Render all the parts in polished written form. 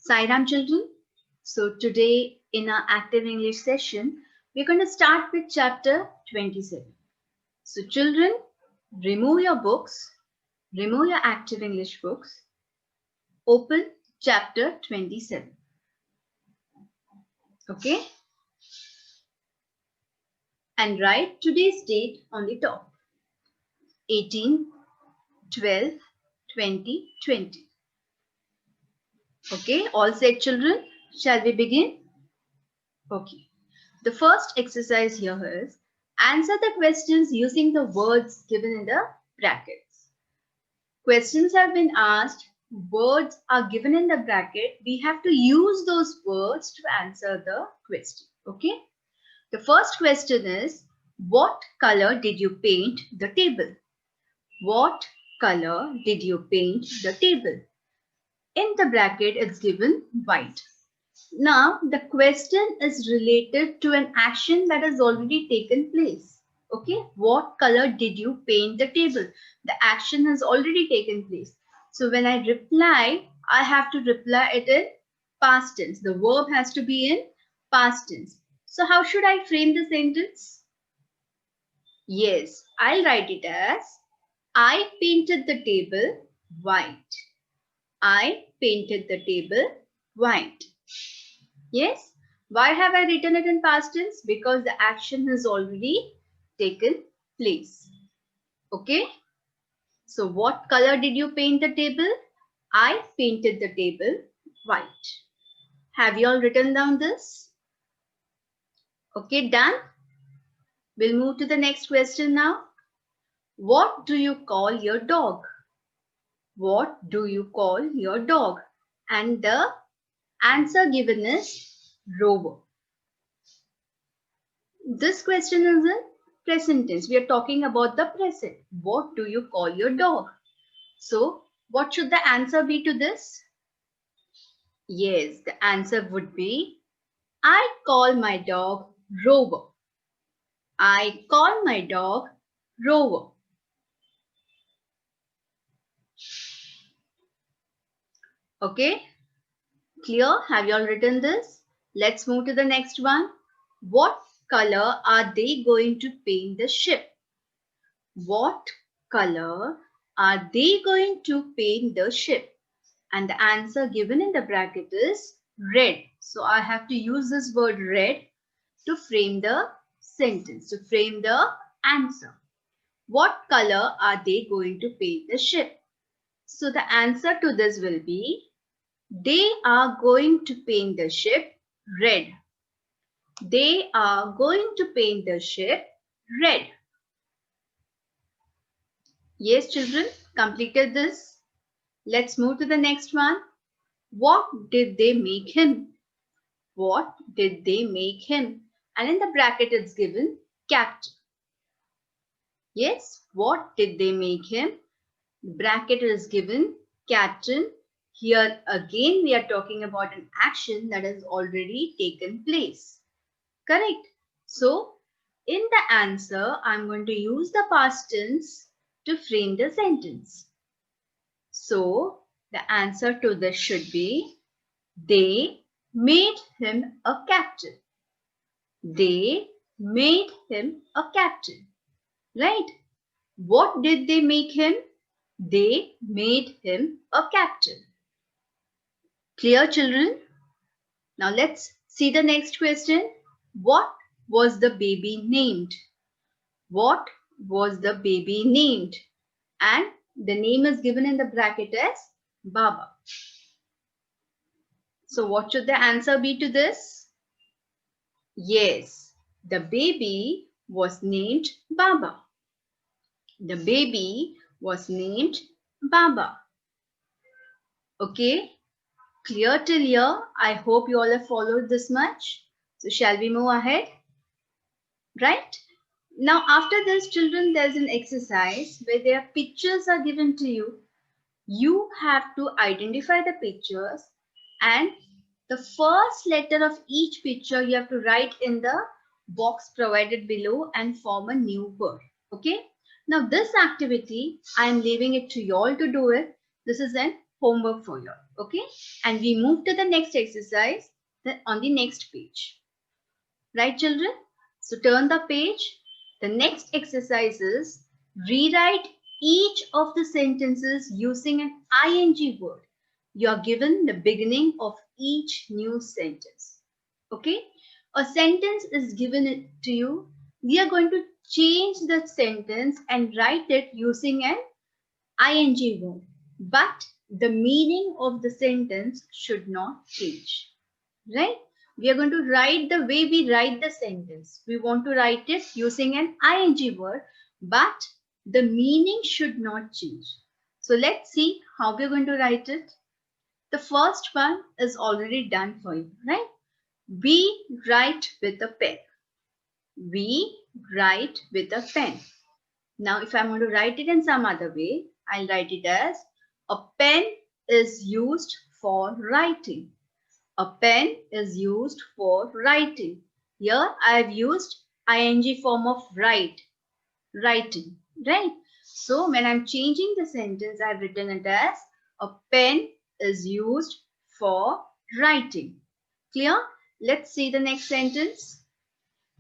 Sairam children. So today in our active English session, we're going to start with chapter 27. So children, remove your books, remove your active English books, open chapter 27. Okay? And write today's date on the top. 18, 12, 2020. Okay, all set children? Shall we begin? Okay. The first exercise here is answer the questions using the words given in the brackets. Questions have been asked, words are given in the bracket. We have to use those words to answer the question. Okay. The first question is, what color did you paint the table? What color did you paint the table? In the bracket, it's given white. Now, the question is related to an action that has already taken place. Okay, what color did you paint the table? The action has already taken place. So when I reply, I have to reply it in past tense. The verb has to be in past tense. So how should I frame the sentence? Yes, I'll write it as I painted the table white. I painted the table white. Yes. Why have I written it in past tense? Because the action has already taken place. Okay. So what color did you paint the table? I painted the table white. Have you all written down this? Okay, done. We'll move to the next question now. What do you call your dog? What do you call your dog? And the answer given is Rover. This question is in present tense. We are talking about the present. What do you call your dog? So, what should the answer be to this? Yes, the answer would be, I call my dog Rover. I call my dog Rover. Okay, clear? Have you all written this? Let's move to the next one. What color are they going to paint the ship? What color are they going to paint the ship? And the answer given in the bracket is red. So I have to use this word red to frame the sentence, to frame the answer. What color are they going to paint the ship? So the answer to this will be, they are going to paint the ship red. They are going to paint the ship red. Yes, children, completed this. Let's move to the next one. What did they make him? What did they make him? And in the bracket it's given captain. Yes, what did they make him? Bracket is given captain. Here again we are talking about an action that has already taken place. Correct. So in the answer I'm going to use the past tense to frame the sentence. So the answer to this should be, they made him a captain. They made him a captain. Right? What did they make him? They made him a captain. Clear, children? Now let's see the next question. What was the baby named? What was the baby named? And the name is given in the bracket as Baba. So what should the answer be to this? Yes, the baby was named Baba. The baby was named Baba. Okay, clear till here? I hope you all have followed this much. So shall we move ahead? Right? Now after this, children, there's an exercise where their pictures are given to you. You have to identify the pictures and the first letter of each picture you have to write in the box provided below and form a new word. Okay. Now this activity, I am leaving it to you all to do it. This is an homework for you. Okay. And we move to the next exercise on the next page. Right, children? So turn the page. The next exercise is rewrite each of the sentences using an ing word. You are given the beginning of each new sentence. Okay? A sentence is given to you. We are going to change the sentence and write it using an ing word. But the meaning of the sentence should not change. Right? We are going to write the way we write the sentence. We want to write it using an ing word, but the meaning should not change. So let's see how we're going to write it. The first one is already done for you, right? We write with a pen. We write with a pen. Now, if I'm going to write it in some other way, I'll write it as a pen is used for writing. A pen is used for writing. Here I have used ing form of writing, right? So when I'm changing the sentence, I've written it as a pen is used for writing. Clear? Let's see the next sentence.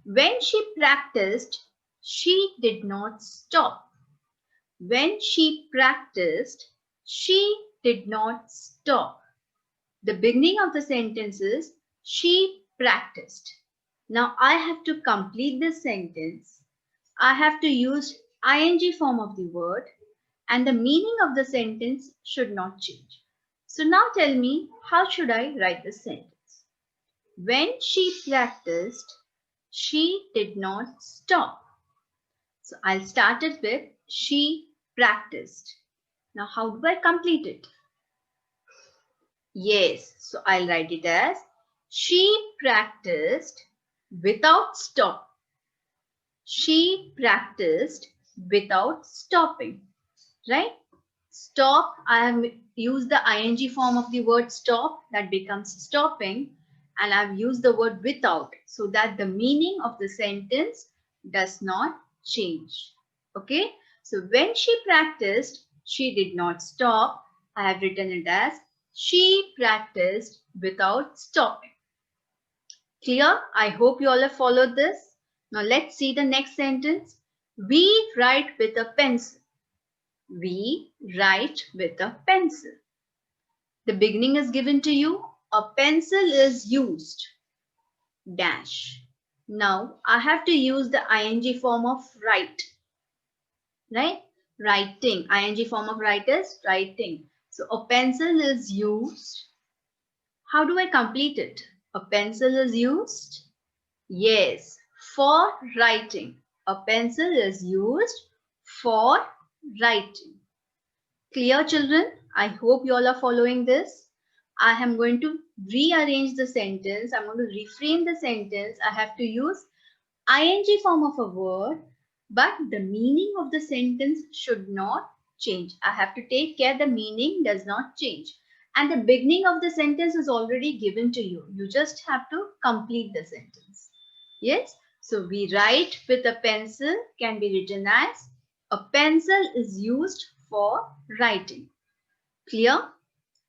When she practiced, she did not stop. When she practiced, she did not stop. The beginning of the sentence is she practiced. Now I have to complete this sentence. I have to use ing form of the word and the meaning of the sentence should not change. So now tell me, how should I write this sentence? When she practiced, she did not stop. So I'll start it with she practiced. Now how do I complete it? Yes, so I'll write it as she practiced without stop. She practiced without stopping, right? Stop, I have used the ing form of the word stop, that becomes stopping, and I've used the word without so that the meaning of the sentence does not change. Okay, so when she practiced, she did not stop. I have written it as she practiced without stopping. Clear? I hope you all have followed this. Now let's see the next sentence. We write with a pencil. We write with a pencil. The beginning is given to you. A pencil is used. Dash. Now I have to use the ing form of write. Right? Writing. Ing form of write is writing. So a pencil is used. How do I complete it? A pencil is used. Yes, for writing. A pencil is used for writing. Clear, children? I hope you all are following this. I am going to rearrange the sentence. I'm going to reframe the sentence. I have to use ing form of a word, but the meaning of the sentence should not change. I have to take care the meaning does not change. And the beginning of the sentence is already given to you. You just have to complete the sentence. Yes, so we write with a pencil can be written as a pencil is used for writing. Clear?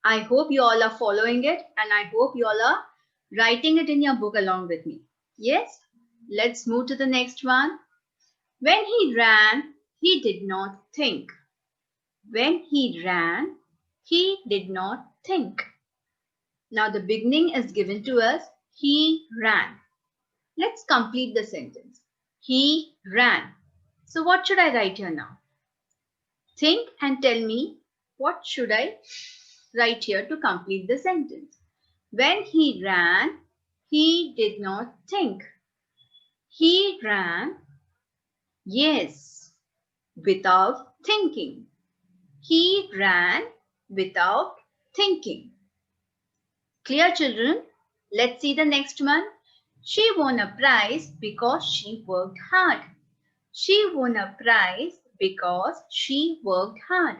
I hope you all are following it and I hope you all are writing it in your book along with me. Yes, let's move to the next one. When he ran, he did not think. When he ran, he did not think. Now the beginning is given to us. He ran. Let's complete the sentence. He ran. So what should I write here now? Think and tell me what should I write here to complete the sentence. When he ran, he did not think. He ran, yes, without thinking. He ran without thinking. Clear, children? Let's see the next one. She won a prize because she worked hard. She won a prize because she worked hard.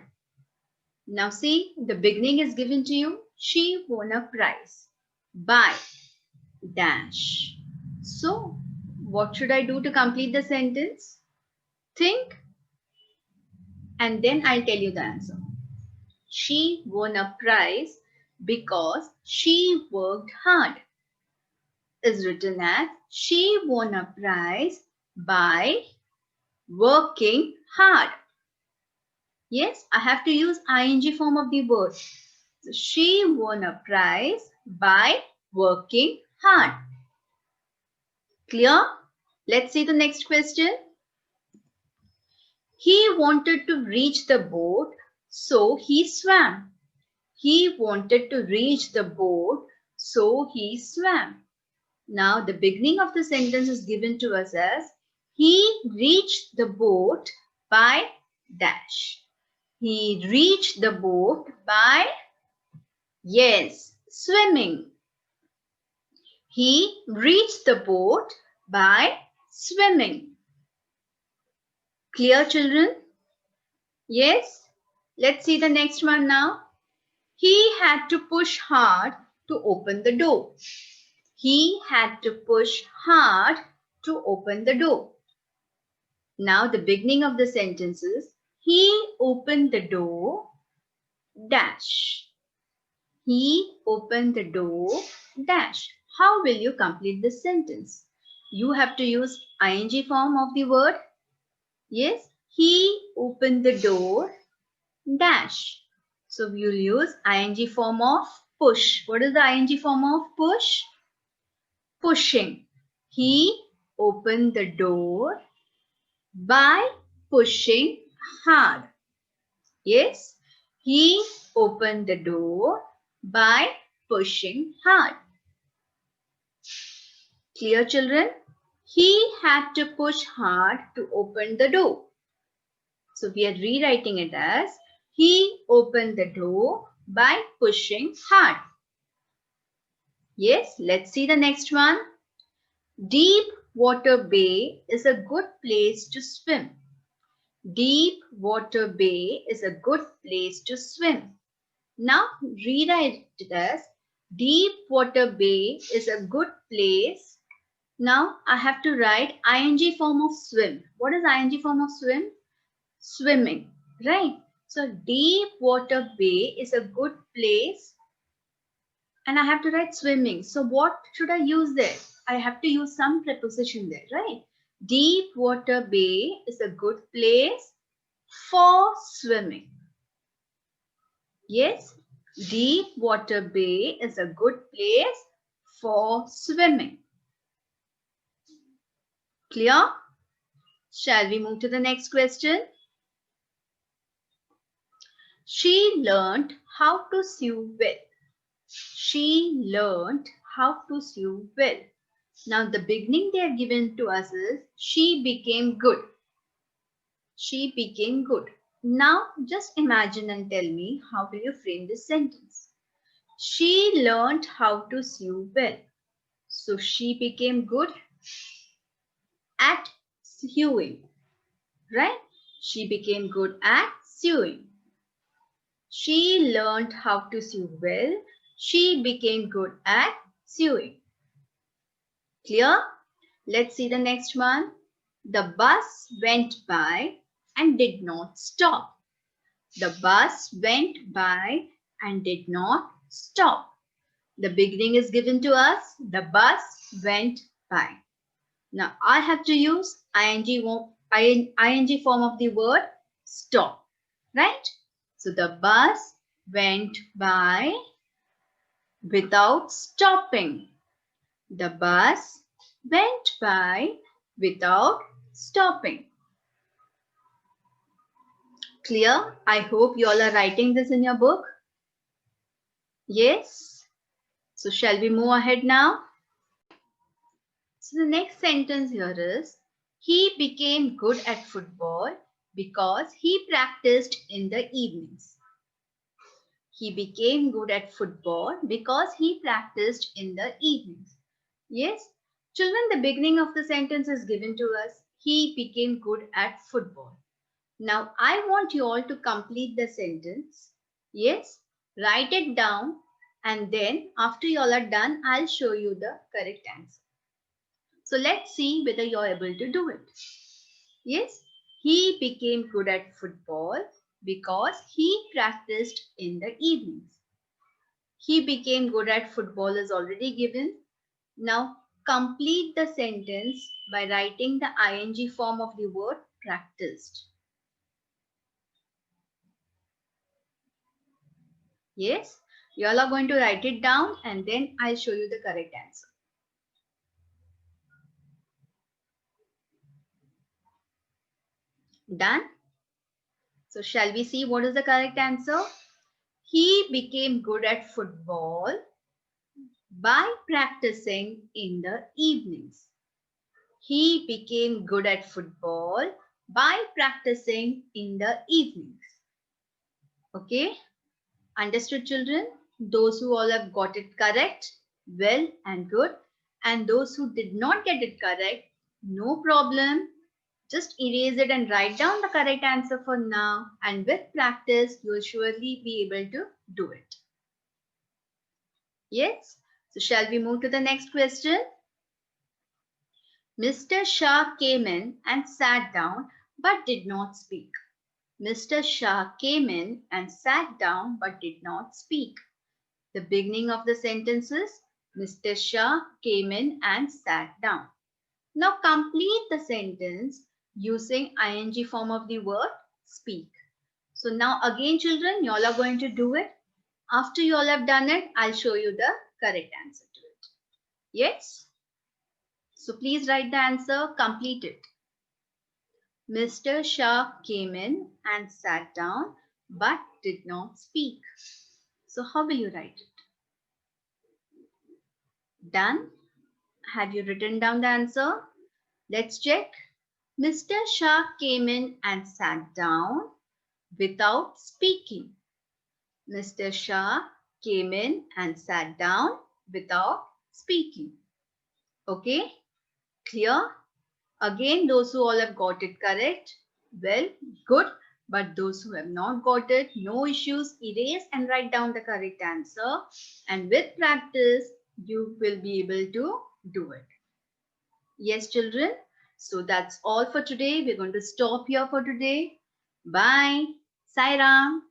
Now see, the beginning is given to you. She won a prize by dash. So, what should I do to complete the sentence? Think and then I'll tell you the answer. She won a prize because she worked hard. Is written as she won a prize by working hard. Yes, I have to use ing form of the word. So she won a prize by working hard. Clear? Let's see the next question. He wanted to reach the boat, so he swam. He wanted to reach the boat, so he swam. Now the beginning of the sentence is given to us as he reached the boat by dash. He reached the boat by, yes, swimming. He reached the boat by swimming. Clear, children? Yes? Let's see the next one now. He had to push hard to open the door. He had to push hard to open the door. Now the beginning of the sentence is he opened the door dash. He opened the door dash. How will you complete this sentence? You have to use ing form of the word. Yes, he opened the door dash. So we will use ing form of push. What is the ing form of push? Pushing. He opened the door by pushing hard. Yes, he opened the door by pushing hard. Clear, children? He had to push hard to open the door. So we are rewriting it as he opened the door by pushing hard. Yes, let's see the next one. Deep water bay is a good place to swim. Deep water bay is a good place to swim. Now rewrite it as deep water bay is a good place. Now I have to write ing form of swim. What is ing form of swim? Swimming, right? So deep water bay is a good place and I have to write swimming. So what should I use there? I have to use some preposition there, right? Deep water bay is a good place for swimming. Yes, deep water bay is a good place for swimming. Clear? Shall we move to the next question? She learned how to sew well. She learned how to sew well. Now the beginning they are given to us is she became good. She became good. Now just imagine and tell me how will you frame this sentence. She learned how to sew well. So she became good at sewing, right? She became good at sewing. She learned how to sew well. She became good at sewing. Clear? Let's see the next one. The bus went by and did not stop. The bus went by and did not stop. The beginning is given to us. The bus went by. Now I have to use ing form of the word stop, right? So the bus went by without stopping. The bus went by without stopping. Clear? I hope you all are writing this in your book. Yes? So shall we move ahead now? So the next sentence here is, he became good at football because he practiced in the evenings. He became good at football because he practiced in the evenings. Yes, children, the beginning of the sentence is given to us. He became good at football. Now, I want you all to complete the sentence. Yes, write it down and then after you all are done, I'll show you the correct answer. So let's see whether you're able to do it. Yes, he became good at football because he practiced in the evenings. He became good at football is already given. Now complete the sentence by writing the ing form of the word practiced. Yes, you all are going to write it down and then I'll show you the correct answer. Done? So shall we see what is the correct answer? He became good at football by practicing in the evenings. He became good at football by practicing in the evenings. Okay? Understood, children? Those who all have got it correct, well and good. And those who did not get it correct, no problem. Just erase it and write down the correct answer for now. And with practice, you will surely be able to do it. Yes? So shall we move to the next question? Mr. Shah came in and sat down but did not speak. Mr. Shah came in and sat down but did not speak. The beginning of the sentence is Mr. Shah came in and sat down. Now complete the sentence using ing form of the word speak. So now again children, you all are going to do it. After you all have done it, I'll show you the correct answer to it. Yes? So please write the answer, complete it. Mr. Shah came in and sat down but did not speak. So how will you write it? Done? Have you written down the answer? Let's check. Mr. Shah came in and sat down without speaking. Mr. Shah came in and sat down without speaking. Okay? Clear? Again, those who all have got it correct, well, good. But those who have not got it, no issues. Erase and write down the correct answer. And with practice, you will be able to do it. Yes, children. So that's all for today. We're going to stop here for today. Bye. Sai Ram.